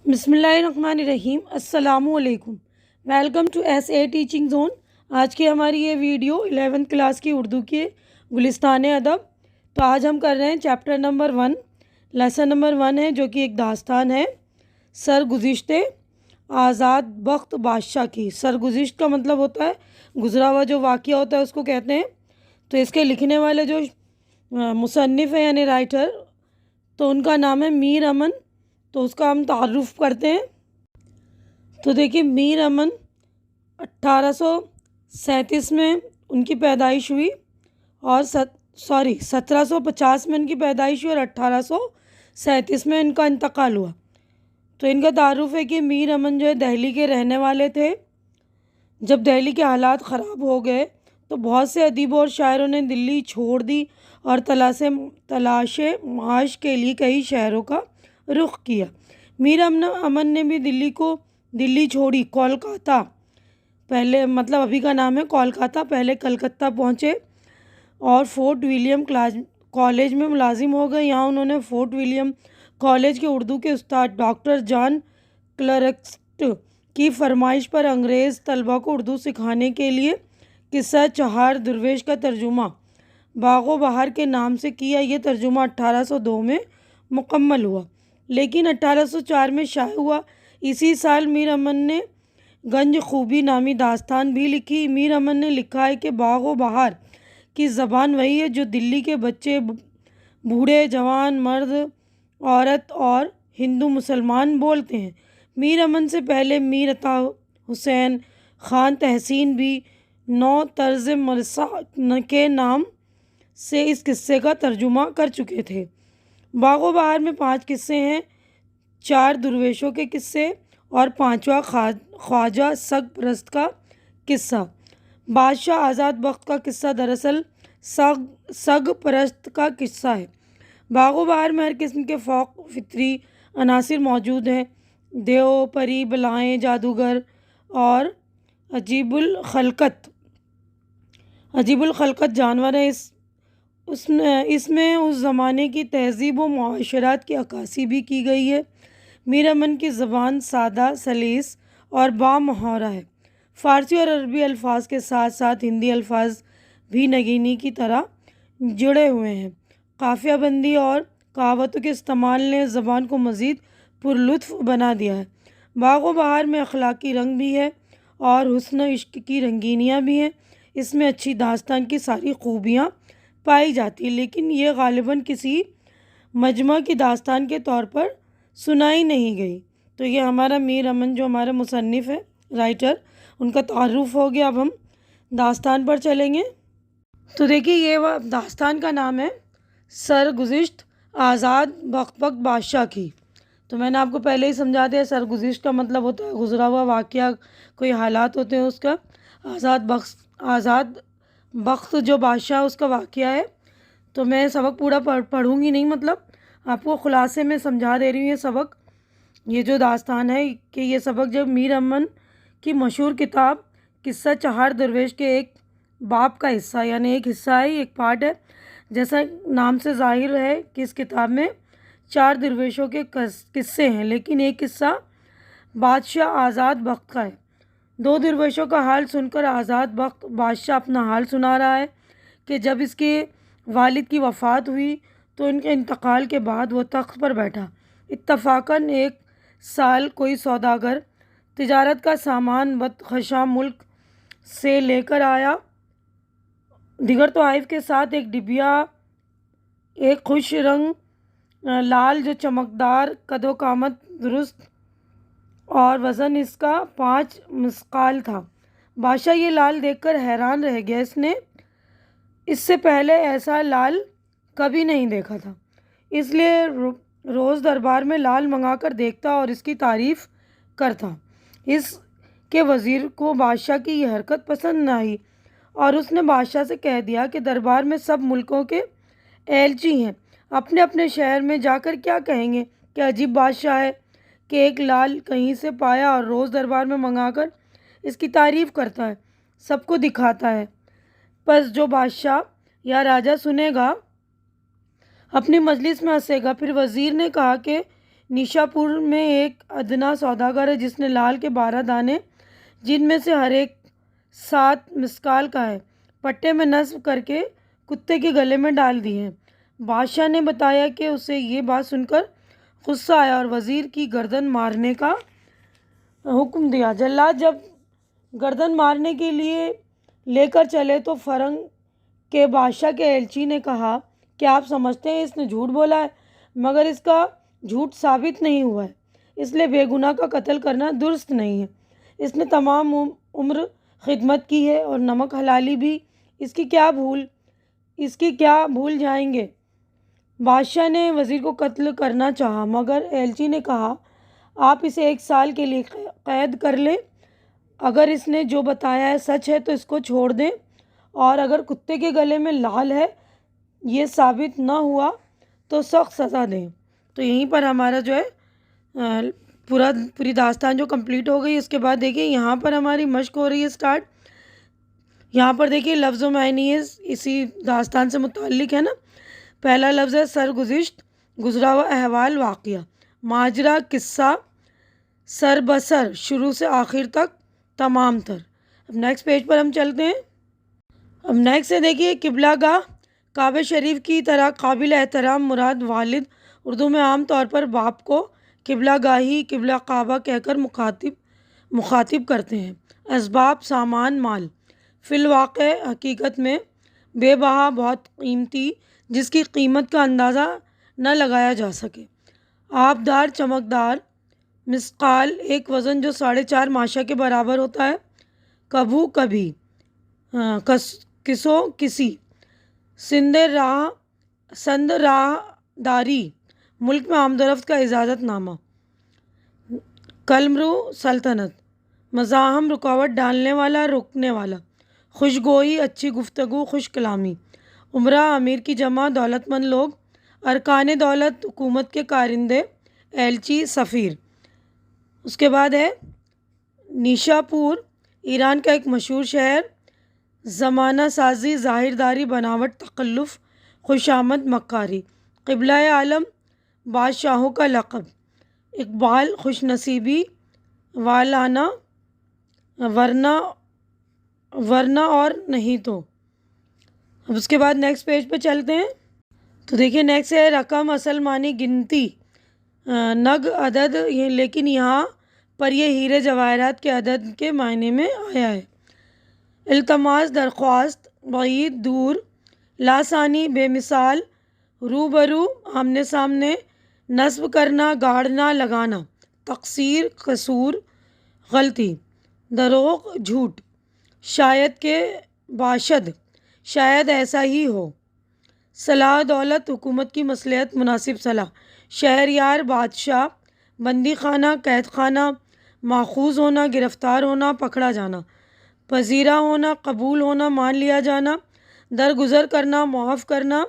بسم اللہ الرحمن الرحیم۔ السلام علیکم، welcome to S A teaching zone. آج کی ہماری یہ ویڈیو 11th کلاس کی اردو کے گلستان ادب۔ تو آج ہم کر رہے ہیں چیپٹر نمبر 1، لیسن نمبر 1 ہے جو کہ ایک داستان ہے سرگزشت آزاد بخت بادشاہ کی۔ سرگزشت کا مطلب ہوتا ہے گزرا ہوا جو واقعہ ہوتا ہے اس کو کہتے ہیں۔ تو اس کے لکھنے والے جو مصنف ہیں یعنی رائٹر، تو ان کا نام ہے میر امن۔ تو اس کا ہم تعارف کرتے ہیں۔ تو دیکھیے، میر امن 1837 میں ان کی پیدائش ہوئی اور 1750 میں ان کی پیدائش ہوئی اور 1837 میں ان کا انتقال ہوا۔ تو ان کا تعارف ہے کہ میر امن جو ہے دہلی کے رہنے والے تھے۔ جب دہلی کے حالات خراب ہو گئے تو بہت سے ادیبوں اور شاعروں نے دلی چھوڑ دی اور تلاش معاش کے لیے کئی شہروں کا رخ کیا۔ میر امن نے بھی دلی چھوڑی، کولکاتہ پہلے، مطلب ابھی کا نام ہے کولکاتہ، پہلے کلکتہ پہنچے اور فورٹ ولیم کالج میں ملازم ہو گئے۔ یہاں انہوں نے فورٹ ولیم کالج کے اردو کے استاد ڈاکٹر جان کلرسٹ کی فرمائش پر انگریز طلبہ کو اردو سکھانے کے لیے قصہ چہار درویش کا ترجمہ باغ و بہار کے نام سے کیا۔ یہ ترجمہ 1802 میں مکمل ہوا لیکن 1804 میں شائع ہوا۔ اسی سال میر امن نے گنج خوبی نامی داستان بھی لکھی۔ میر امن نے لکھا ہے کہ باغ و بہار کی زبان وہی ہے جو دلی کے بچے، بوڑھے، جوان، مرد، عورت اور ہندو مسلمان بولتے ہیں۔ میر امن سے پہلے میر عطا حسین خان تحسین بھی نو طرز مرصع کے نام سے اس قصے کا ترجمہ کر چکے تھے۔ باغ و بہار میں 5 قصے ہیں، 4 درویشوں کے قصے اور 5واں خواجہ سگ پرست کا قصہ۔ بادشاہ آزاد بخت کا قصہ دراصل سگ پرست کا قصہ ہے۔ باغ و بہار میں ہر قسم کے فوق فطری عناصر موجود ہیں۔ دیو، پری، بلائیں، جادوگر اور عجیب الخلقت جانور ہیں۔ اس میں اس زمانے کی تہذیب و معاشرات کی عکاسی بھی کی گئی ہے۔ میر امن کی زبان سادہ، سلیس اور بامہارہ ہے۔ فارسی اور عربی الفاظ کے ساتھ ساتھ ہندی الفاظ بھی نگینی کی طرح جڑے ہوئے ہیں۔ قافیہ بندی اور کہاوتوں کے استعمال نے زبان کو مزید پرلطف بنا دیا ہے۔ باغ و بہار میں اخلاقی رنگ بھی ہے اور حسن و عشق کی رنگینیاں بھی ہیں۔ اس میں اچھی داستان کی ساری خوبیاں پائی جاتی ہیں لیکن یہ غالباً کسی مجمع کی داستان کے طور پر سنائی نہیں گئی۔ تو یہ ہمارا میر امن جو ہمارا مصنف ہے، رائٹر، ان کا تعارف ہو گیا۔ اب ہم داستان پر چلیں گے۔ تو دیکھیے، یہ داستان کا نام ہے سرگزشت آزاد بخت بادشاہ کی۔ تو میں نے آپ کو پہلے ہی سمجھا دیا، سرگزشت کا مطلب ہوتا ہے گزرا ہوا واقعہ، کوئی حالات ہوتے ہیں اس کا۔ آزاد بخت جو بادشاہ اس کا واقعہ ہے۔ تو میں سبق پورا پڑھوں گی نہیں، مطلب آپ کو خلاصے میں سمجھا دے رہی ہوں یہ سبق، یہ جو داستان ہے کہ یہ سبق جب میر امن کی مشہور کتاب قصہ چہار درویش کے ایک باب کا حصہ، یعنی ایک حصہ ہے، ایک پارٹ ہے، جیسا نام سے ظاہر ہے کہ اس کتاب میں 4 درویشوں کے قصے ہیں لیکن ایک قصہ بادشاہ آزاد بخت کا ہے۔ 2 درویشوں کا حال سن کر آزاد بخت بادشاہ اپنا حال سنا رہا ہے کہ جب اس کے والد کی وفات ہوئی تو ان کے انتقال کے بعد وہ تخت پر بیٹھا۔ اتفاقاً ایک سال کوئی سوداگر تجارت کا سامان بدخشاں ملک سے لے کر آیا۔ دیگر تحائف کے ساتھ ایک ڈبیا، ایک خوش رنگ لال جو چمکدار، قد و قامت درست اور وزن اس کا 5 مثقال تھا۔ بادشاہ یہ لال دیکھ کر حیران رہ گیا، اس نے اس سے پہلے ایسا لال کبھی نہیں دیکھا تھا، اس لیے روز دربار میں لال منگا کر دیکھتا اور اس کی تعریف کرتا۔ اس کے وزیر کو بادشاہ کی یہ حرکت پسند نہ آئی اور اس نے بادشاہ سے کہہ دیا کہ دربار میں سب ملکوں کے ایلچی ہیں، اپنے اپنے شہر میں جا کر کیا کہیں گے کہ عجیب بادشاہ ہے کہ ایک لال کہیں سے پایا اور روز دربار میں منگا کر اس کی تعریف کرتا ہے، سب کو دکھاتا ہے۔ پس جو بادشاہ یا راجہ سنے گا اپنی مجلس میں ہنسے گا۔ پھر وزیر نے کہا کہ نیشاپور میں ایک ادنا سوداگر ہے جس نے لال کے 12 دانے، جن میں سے ہر ایک 7 مسکال کا ہے، پٹے میں نصب کر کے کتے کے گلے میں ڈال دیے ہیں۔ بادشاہ نے بتایا کہ اسے یہ بات سن کر غصہ آیا اور وزیر کی گردن مارنے کا حکم دیا۔ جلاد جب گردن مارنے کے لیے لے کر چلے تو فرنگ کے بادشاہ کے ایلچی نے کہا کہ آپ سمجھتے ہیں اس نے جھوٹ بولا ہے، مگر اس کا جھوٹ ثابت نہیں ہوا ہے، اس لیے بے گناہ کا قتل کرنا درست نہیں ہے۔ اس نے تمام عمر خدمت کی ہے اور نمک حلالی بھی اس کی کیا بھول جائیں گے۔ بادشاہ نے وزیر کو قتل کرنا چاہا، مگر ایلچی نے کہا آپ اسے 1 سال کے لیے قید کر لیں، اگر اس نے جو بتایا ہے سچ ہے تو اس کو چھوڑ دیں، اور اگر کتے کے گلے میں لال ہے یہ ثابت نہ ہوا تو سخت سزا دیں۔ تو یہیں پر ہمارا جو ہے پوری داستان جو کمپلیٹ ہو گئی۔ اس کے بعد دیکھیے یہاں پر ہماری مشق ہو رہی ہے اسٹارٹ۔ یہاں پر دیکھیے لفظ و معنی ہے، اسی داستان سے متعلق ہے نا۔ پہلا لفظ ہے سرگزشت، گزرا ہوا احوال، واقعہ، ماجرا، قصہ، سر بسر، شروع سے آخر تک، تمام تر۔ اب نیکسٹ پیج پر ہم چلتے ہیں۔ اب نیکسٹ ہے دیکھیے قبلہ گاہ۔ کعبہ شریف کی طرح قابل احترام مراد والد، اردو میں عام طور پر باپ کو قبلہ گاہی، قبلہ کعبہ کہہ کر مخاطب کرتے ہیں۔ اسباب، سامان، مال، فی الواقع حقیقت میں بے بہا، بہت قیمتی، جس کی قیمت کا اندازہ نہ لگایا جا سکے۔ آبدار، چمکدار، مسقال، ایک وزن جو 4.5 ماشا کے برابر ہوتا ہے۔ کبھو، کبھی، کسو، کسی، سند راہ داری، ملک میں آمد و رفت کا اجازت نامہ۔ قلمرو، سلطنت، مزاحم، رکاوٹ ڈالنے والا، روکنے والا۔ خوشگوئی، اچھی گفتگو، خوش کلامی۔ امرا، امیر کی جمع، دولت مند لوگ۔ ارکان دولت، حکومت کے کارندے، ایلچی، سفیر۔ اس کے بعد ہے نیشاپور، ایران کا ایک مشہور شہر۔ زمانہ سازی، ظاہر داری، بناوٹ، تکلف، خوش آمد، مکاری۔ قبلہ عالم، بادشاہوں کا لقب۔ اقبال، خوش نصیبی، والانا، ورنہ اور نہیں تو۔ اب اس کے بعد نیکسٹ پیج پہ چلتے ہیں۔ تو دیکھیے نیکسٹ ہے رقم، اصل معنی گنتی، نگ، عدد، لیکن یہاں پر یہ ہیرے جواہرات کے عدد کے معنی میں آیا ہے۔ التماس، درخواست، بعید، دور، لاسانی، بے مثال، روبرو، آمنے سامنے، نصب کرنا، گاڑنا، لگانا۔ تقصیر، قصور، غلطی۔ دروغ، جھوٹ۔ شاید کہ باشد، شاید ایسا ہی ہو۔ صلاح دولت، حکومت کی مصلحت، مناسب صلاح۔ شہریار، بادشاہ۔ بندی خانہ، قید خانہ۔ ماخوذ ہونا، گرفتار ہونا، پکڑا جانا۔ پذیرا ہونا، قبول ہونا، مان لیا جانا۔ درگزر کرنا، معاف کرنا۔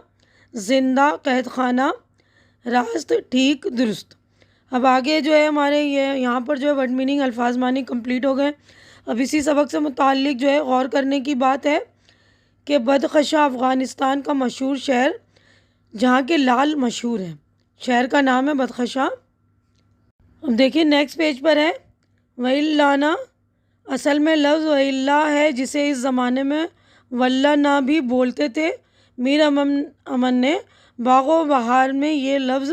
زندہ، قید خانہ۔ راست، ٹھیک، درست۔ اب آگے جو ہے ہمارے یہاں پر جو ہے ورڈ میننگ، الفاظ معنی کمپلیٹ ہو گئے۔ اب اسی سبق سے متعلق جو ہے غور کرنے کی بات ہے کہ بدخشاں افغانستان کا مشہور شہر جہاں کے لال مشہور ہیں، شہر کا نام ہے بدخشاں۔ اب دیکھیے نیکسٹ پیج پر ہے وَإِلَّانَا، اصل میں لفظ وَإِلَّا ہے جسے اس زمانے میں وَلَّنَا بھی بولتے تھے۔ میر امن نے باغ و بہار میں یہ لفظ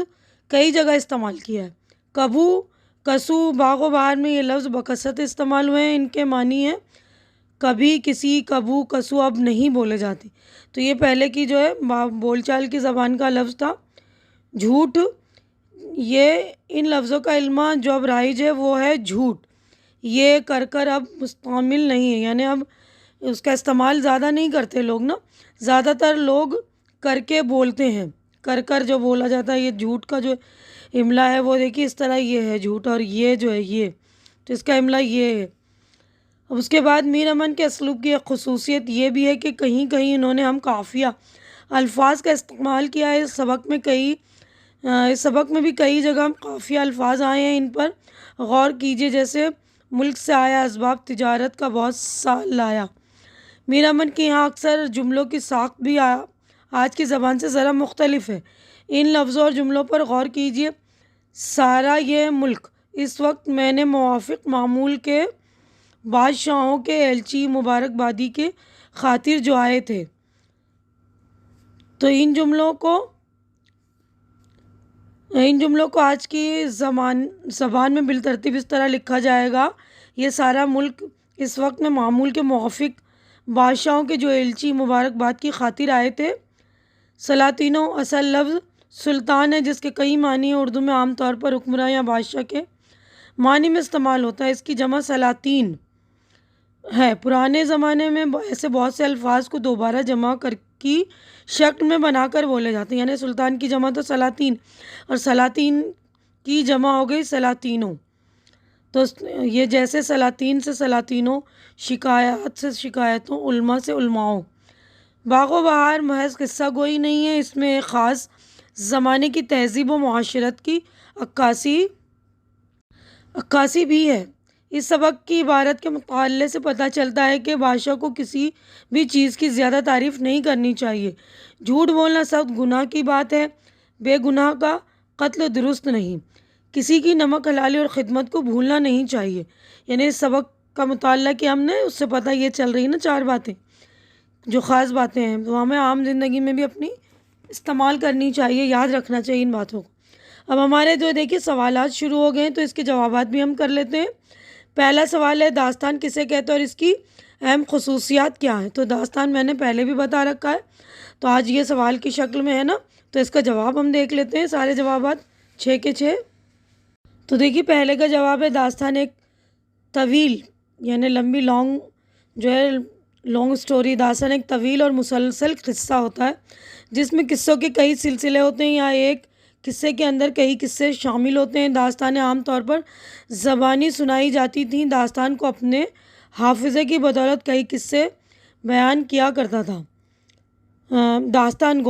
کئی جگہ استعمال کیا ہے۔ کبھو، کسو، باغ و بہار میں یہ لفظ بکثرت استعمال ہوئے ہیں۔ ان کے معنی ہیں کبھی، کسی، کبھو، کسو اب نہیں بولے جاتے۔ تو یہ پہلے کی جو ہے بول چال کی زبان کا لفظ تھا۔ جھوٹ، یہ ان لفظوں کا علمہ جو اب رائج ہے وہ ہے جھوٹ۔ یہ کر اب مستعمل نہیں ہے، یعنی اب اس کا استعمال زیادہ نہیں کرتے لوگ نا، زیادہ تر لوگ کر کے بولتے ہیں۔ کر جو بولا جاتا ہے، یہ جھوٹ کا جو املا ہے وہ دیکھیے اس طرح یہ ہے جھوٹ، اور یہ جو ہے یہ، تو اس کا املا یہ ہے۔ اب اس کے بعد میر امن کے اسلوب کی ایک خصوصیت یہ بھی ہے کہ کہیں کہیں انہوں نے ہم قافیہ الفاظ کا استعمال کیا ہے۔ اس سبق میں بھی کئی جگہ ہم قافیہ الفاظ آئے ہیں، ان پر غور کیجیے۔ جیسے ملک سے آیا، اسباب تجارت کا بہت سال لایا۔ میر امن کے یہاں اکثر جملوں کی ساخت بھی آج کی زبان سے ذرا مختلف ہے۔ ان لفظوں اور جملوں پر غور کیجیے۔ سارا یہ ملک اس وقت میں نے موافق معمول کے بادشاہوں کے ایلچی مبارکبادی کے خاطر جو آئے تھے. تو ان جملوں کو آج کی زبان میں بالترتیب اس طرح لکھا جائے گا. یہ سارا ملک اس وقت میں معمول کے موافق بادشاہوں کے جو ایلچی مبارکباد کی خاطر آئے تھے. سلاطینوں اصل لفظ سلطان ہے جس کے کئی معنی ہیں. اردو میں عام طور پر حکمراں یا بادشاہ کے معنی میں استعمال ہوتا ہے. اس کی جمع سلاطین ہے. پرانے زمانے میں ایسے بہت سے الفاظ کو دوبارہ جمع کی شکل میں بنا کر بولے جاتے ہیں. یعنی سلطان کی جمع تو سلاطین اور سلاطین کی جمع ہو گئی سلاطینوں. تو یہ جیسے سلاطین سے سلاطینوں، شکایات سے شکایتوں، علماء سے علماؤں. باغ و بہار محض قصہ گوئی نہیں ہے، اس میں ایک خاص زمانے کی تہذیب و معاشرت کی عکاسی بھی ہے. اس سبق کی عبارت کے مطالعے سے پتہ چلتا ہے کہ بادشاہ کو کسی بھی چیز کی زیادہ تعریف نہیں کرنی چاہیے. جھوٹ بولنا سخت گناہ کی بات ہے. بے گناہ کا قتل درست نہیں. کسی کی نمک حلالی اور خدمت کو بھولنا نہیں چاہیے. یعنی اس سبق کا مطالعہ کیا ہم نے، اس سے پتہ یہ چل رہی ہے نا 4 باتیں جو خاص باتیں ہیں، تو ہمیں عام زندگی میں بھی اپنی استعمال کرنی چاہیے، یاد رکھنا چاہیے ان باتوں کو. اب ہمارے جو دیکھیے سوالات شروع ہو گئے ہیں تو اس کے جوابات بھی ہم کر لیتے ہیں. پہلا سوال ہے داستان کسے کہتے ہیں اور اس کی اہم خصوصیات کیا ہیں. تو داستان میں نے پہلے بھی بتا رکھا ہے، تو آج یہ سوال کی شکل میں ہے نا، تو اس کا جواب ہم دیکھ لیتے ہیں. سارے جوابات 6 کے 6. تو دیکھیے پہلے کا جواب ہے داستان ایک طویل یعنی لمبی لانگ سٹوری. داستان ایک طویل اور مسلسل قصہ ہوتا ہے جس میں قصوں کے کئی سلسلے ہوتے ہیں یا ایک قصے کے اندر کئی قصے شامل ہوتے ہیں. داستانیں عام طور پر زبانی سنائی جاتی تھیں. داستان کو اپنے حافظے کی بدولت کئی قصے بیان کیا کرتا تھا. داستان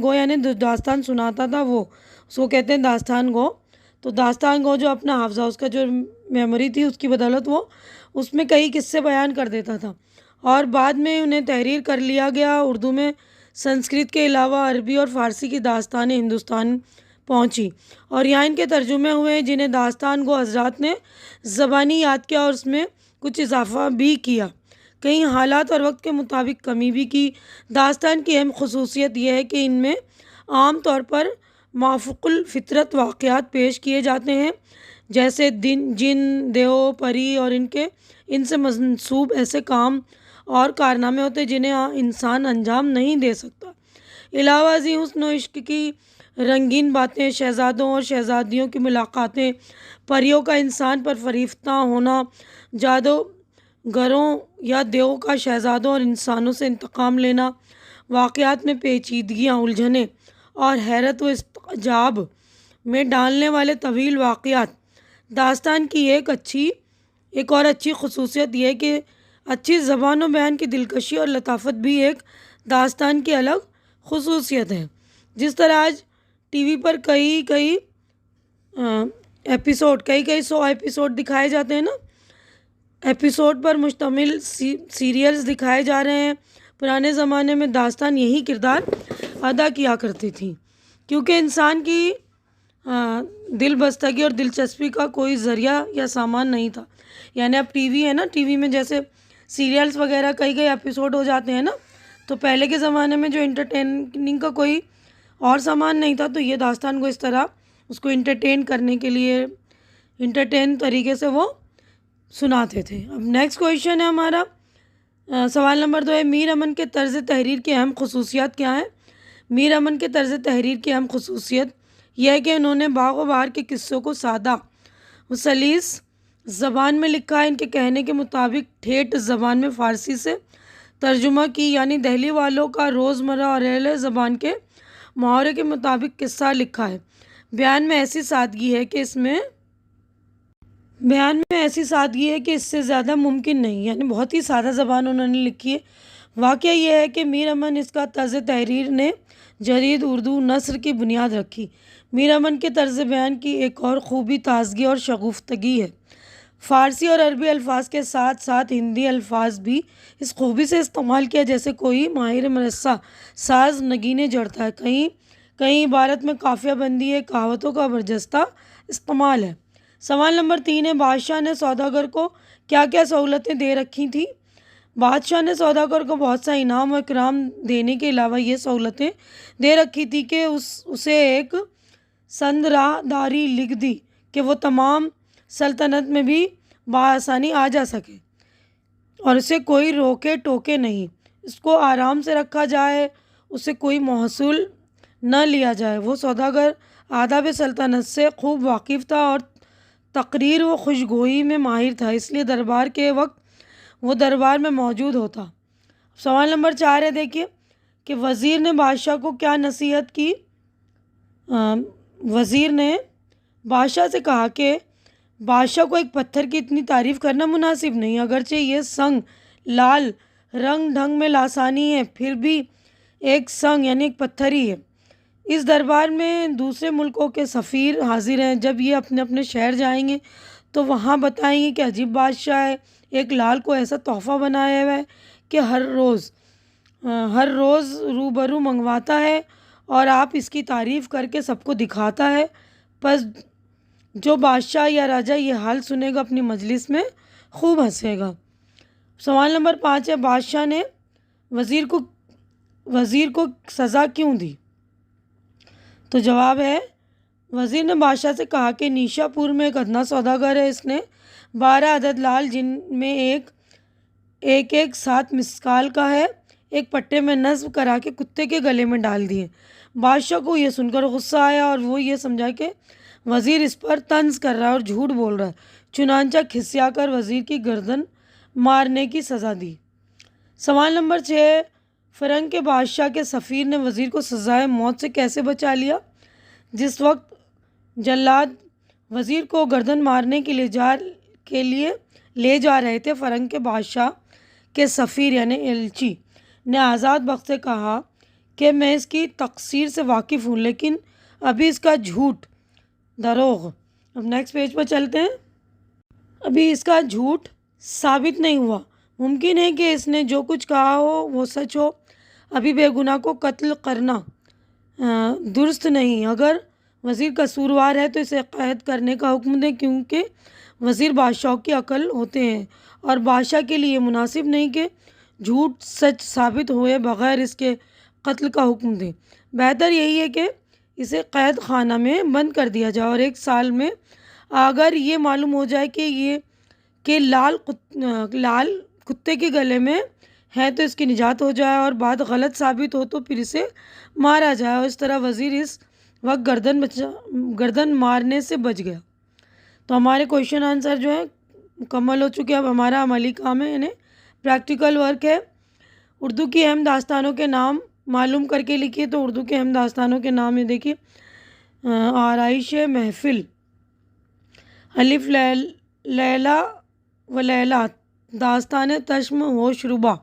گو یعنی داستان سناتا تھا، وہ اس کو کہتے ہیں داستان گو. تو داستان گو جو اپنا حافظہ، اس کا جو میموری تھی، اس کی بدولت وہ اس میں کئی قصے بیان کر دیتا تھا اور بعد میں انہیں تحریر کر لیا گیا. اردو میں سنسکرت کے علاوہ عربی اور فارسی کی داستانیں ہندوستان پہنچی اور یہاں ان کے ترجمے ہوئے جنہیں داستان گو حضرات نے زبانی یاد کیا اور اس میں کچھ اضافہ بھی کیا، کئی حالات اور وقت کے مطابق کمی بھی کی. داستان کی اہم خصوصیت یہ ہے کہ ان میں عام طور پر مافوق الفطرت واقعات پیش کیے جاتے ہیں، جیسے جن، دیو، پری اور ان سے منسوب ایسے کام اور کارنامے ہوتے جنہیں انسان انجام نہیں دے سکتا. علاوہ ازیں حسن و عشق کی رنگین باتیں، شہزادوں اور شہزادیوں کی ملاقاتیں، پریوں کا انسان پر فریفتہ ہونا، جادوگروں یا دیو کا شہزادوں اور انسانوں سے انتقام لینا، واقعات میں پیچیدگیاں، الجھنیں اور حیرت و استعجاب میں ڈالنے والے طویل واقعات. داستان کی ایک اور اچھی خصوصیت یہ ہے کہ اچھی زبان و بیان کی دلکشی اور لطافت بھی ایک داستان کی الگ خصوصیت ہے. جس طرح آج ٹی وی پر کئی 100 ایپیسوڈ دکھائے جاتے ہیں نا، ایپیسوڈ پر مشتمل سیریلز دکھائے جا رہے ہیں. پرانے زمانے میں داستان یہی کردار ادا کیا کرتی تھی کیونکہ انسان کی دل بستگی اور دلچسپی کا کوئی ذریعہ یا سامان نہیں تھا. یعنی اب ٹی وی ہے نا، ٹی وی میں جیسے سیریلز وغیرہ کئی ایپیسوڈ ہو جاتے ہیں نا، تو پہلے کے زمانے میں جو انٹرٹیننگ کا کوئی اور سامان نہیں تھا، تو یہ داستان کو اس طرح اس کو انٹرٹین کرنے کے لیے انٹرٹین طریقے سے وہ سناتے تھے. اب نیکسٹ کویشچن ہے ہمارا، سوال نمبر 2 ہے میر امن کے طرز تحریر کی اہم خصوصیات کیا ہیں؟ میر امن کے طرز تحریر کی اہم خصوصیت یہ ہے کہ انہوں نے باغ و بہار کے قصوں کو سادہ و سلیس زبان میں لکھا ہے. ان کے کہنے کے مطابق ٹھیٹھ زبان میں فارسی سے ترجمہ کی، یعنی دہلی والوں کا روزمرہ اور اہل زبان کے محاورے کے مطابق قصہ لکھا ہے. بیان میں ایسی سادگی ہے کہ اس سے زیادہ ممکن نہیں، یعنی بہت ہی سادہ زبان انہوں نے لکھی ہے. واقعہ یہ ہے کہ میر امن اس کا طرز تحریر نے جدید اردو نثر کی بنیاد رکھی. میر امن کے طرز بیان کی ایک اور خوبی تازگی اور شگفتگی ہے. فارسی اور عربی الفاظ کے ساتھ ساتھ ہندی الفاظ بھی اس خوبی سے استعمال کیا، جیسے کوئی ماہر مرصع ساز نگینے جڑتا ہے، کہیں عبارت میں قافیہ بندی ہے، کہاوتوں کا برجستہ استعمال ہے۔ سوال نمبر 3 ہے، بادشاہ نے سوداگر کو کیا کیا سہولتیں دے رکھی تھیں؟ بادشاہ نے سوداگر کو بہت سا انعام و اکرام دینے کے علاوہ یہ سہولتیں دے رکھی تھی کہ اسے ایک سندراہ داری لکھ دی کہ وہ تمام سلطنت میں بھی بآسانی آ جا سکے اور اسے کوئی روکے ٹوکے نہیں، اس کو آرام سے رکھا جائے، اسے کوئی محصول نہ لیا جائے۔ وہ سوداگر آداب سلطنت سے خوب واقف تھا اور تقریر و خوشگوئی میں ماہر تھا، اس لیے دربار کے وقت وہ دربار میں موجود ہوتا۔ سوال نمبر 4 ہے، دیکھیے کہ وزیر نے بادشاہ کو کیا نصیحت کی؟ وزیر نے بادشاہ سے کہا کہ بادشاہ کو ایک پتھر کی اتنی تعریف کرنا مناسب نہیں، اگرچہ یہ سنگ لال رنگ ڈھنگ میں لاسانی ہے، پھر بھی ایک سنگ یعنی ایک پتھر ہی ہے۔ اس دربار میں دوسرے ملکوں کے سفیر حاضر ہیں، جب یہ اپنے اپنے شہر جائیں گے تو وہاں بتائیں گے کہ عجیب بادشاہ ہے، ایک لال کو ایسا تحفہ بنایا ہوا ہے کہ ہر روز روبرو منگواتا ہے اور آپ اس کی تعریف کر کے سب کو دکھاتا ہے۔ پس جو بادشاہ یا راجہ یہ حال سنے گا اپنی مجلس میں خوب ہنسے گا۔ سوال نمبر 5 ہے، بادشاہ نے وزیر کو سزا کیوں دی؟ تو جواب ہے، وزیر نے بادشاہ سے کہا کہ نیشا پور میں ایک ادنا سوداگر ہے، اس نے 12 عدد لال جن میں ایک 7 مسکال کا ہے، ایک پٹے میں نصب کرا کے کتے کے گلے میں ڈال دیے۔ بادشاہ کو یہ سن کر غصہ آیا اور وہ یہ سمجھا کہ وزیر اس پر طنز کر رہا ہے اور جھوٹ بول رہا ہے، چنانچہ کھسیا کر وزیر کی گردن مارنے کی سزا دی۔ سوال نمبر 6، فرنگ کے بادشاہ کے سفیر نے وزیر کو سزائے موت سے کیسے بچا لیا؟ جس وقت جلاد وزیر کو گردن مارنے کے لیے لے جا رہے تھے، فرنگ کے بادشاہ کے سفیر یعنی ایلچی نے آزاد بخت سے کہا کہ میں اس کی تقصیر سے واقف ہوں، لیکن ابھی اس کا جھوٹ دروغ، اب نیکسٹ پیج پر چلتے ہیں، ابھی اس کا جھوٹ ثابت نہیں ہوا، ممکن ہے کہ اس نے جو کچھ کہا ہو وہ سچ ہو، ابھی بے گناہ کو قتل کرنا درست نہیں، اگر وزیر قصوروار ہے تو اسے قید کرنے کا حکم دیں، کیونکہ وزیر بادشاہوں کی عقل ہوتے ہیں اور بادشاہ کے لیے مناسب نہیں کہ جھوٹ سچ ثابت ہوئے بغیر اس کے قتل کا حکم دیں، بہتر یہی ہے کہ اسے قید خانہ میں بند کر دیا جائے اور 1 سال میں اگر یہ معلوم ہو جائے کہ لال کتے کے گلے میں ہے تو اس کی نجات ہو جائے اور بات غلط ثابت ہو تو پھر اسے مارا جائے، اور اس طرح وزیر اس وقت گردن مارنے سے بچ گیا۔ تو ہمارے کویشچن آنسر جو ہے مکمل ہو چکے، اب ہمارا عملی کام ہے، یعنی پریکٹیکل ورک ہے۔ اردو کی اہم داستانوں کے نام معلوم کر کے لکھیے، تو اردو کے اہم داستانوں کے نام ہے، دیکھیے آرائش محفل، الف لیلا و لیلا، داستان تشم ہوش ربا،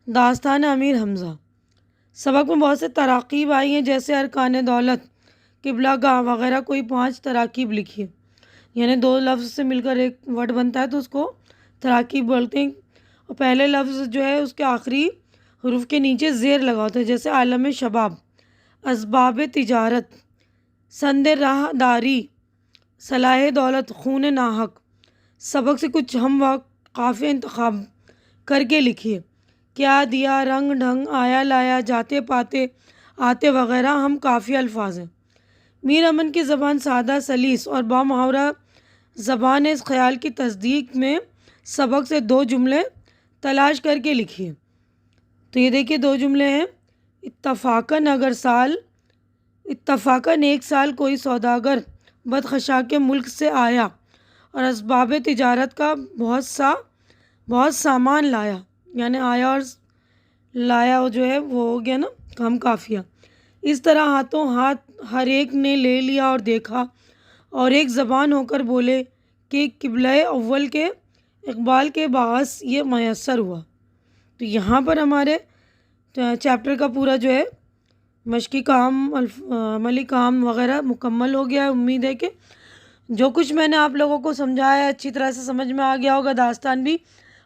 داستان امیر حمزہ۔ سبق میں بہت سے تراکیب آئی ہیں، جیسے ارکان دولت، قبلہ گاہ وغیرہ، کوئی 5 تراکیب لکھیے، یعنی 2 لفظ سے مل کر ایک ورڈ بنتا ہے تو اس کو تراکیب بولتے ہیں، اور پہلے لفظ جو ہے اس کے آخری حروف کے نیچے زیر لگا ہوتا ہے، جیسے عالم شباب، اسباب تجارت، سند راہ داری، صلاح دولت، خون ناحق۔ سبق سے کچھ ہم قافیہ انتخاب کر کے لکھیے، کیا دیا، رنگ ڈھنگ، آیا لایا، جاتے پاتے، آتے وغیرہ ہم قافیہ الفاظ ہیں۔ میر امن کی زبان سادہ، سلیس اور بامحاورہ زبان ہے، اس خیال کی تصدیق میں سبق سے 2 جملے تلاش کر کے لکھیے۔ تو یہ دیکھیے 2 جملے ہیں، اتفاقاً ایک سال کوئی سوداگر بدخشاں کے ملک سے آیا اور اسباب تجارت کا بہت سامان لایا، یعنی آیا اور لایا جو ہے وہ ہو گیا نا کم قافیہ۔ اس طرح ہاتھوں ہاتھ ہر ایک نے لے لیا اور دیکھا، اور ایک زبان ہو کر بولے کہ قبلہ اول کے اقبال کے باعث یہ میسر ہوا۔ تو یہاں پر ہمارے چیپٹر کا پورا جو ہے مشقی کام، عملی کام وغیرہ مکمل ہو گیا ہے۔ امید ہے کہ جو کچھ میں نے آپ لوگوں کو سمجھایا ہے اچھی طرح سے سمجھ میں آ گیا ہوگا، داستان بھی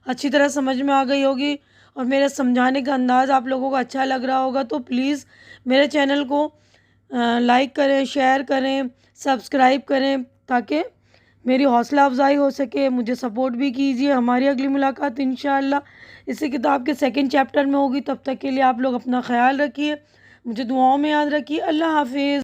اچھی طرح سمجھ میں آ گئی ہوگی، اور میرے سمجھانے کا انداز آپ لوگوں کو اچھا لگ رہا ہوگا، تو پلیز میرے چینل کو لائک کریں، شیئر کریں، سبسکرائب کریں تاکہ میری حوصلہ افزائی ہو سکے، مجھے سپورٹ بھی کیجیے۔ ہماری اگلی ملاقات انشاءاللہ اسی کتاب کے سیکنڈ چیپٹر میں ہوگی۔ تب تک کے لیے آپ لوگ اپنا خیال رکھیے، مجھے دعاؤں میں یاد رکھیے۔ اللہ حافظ۔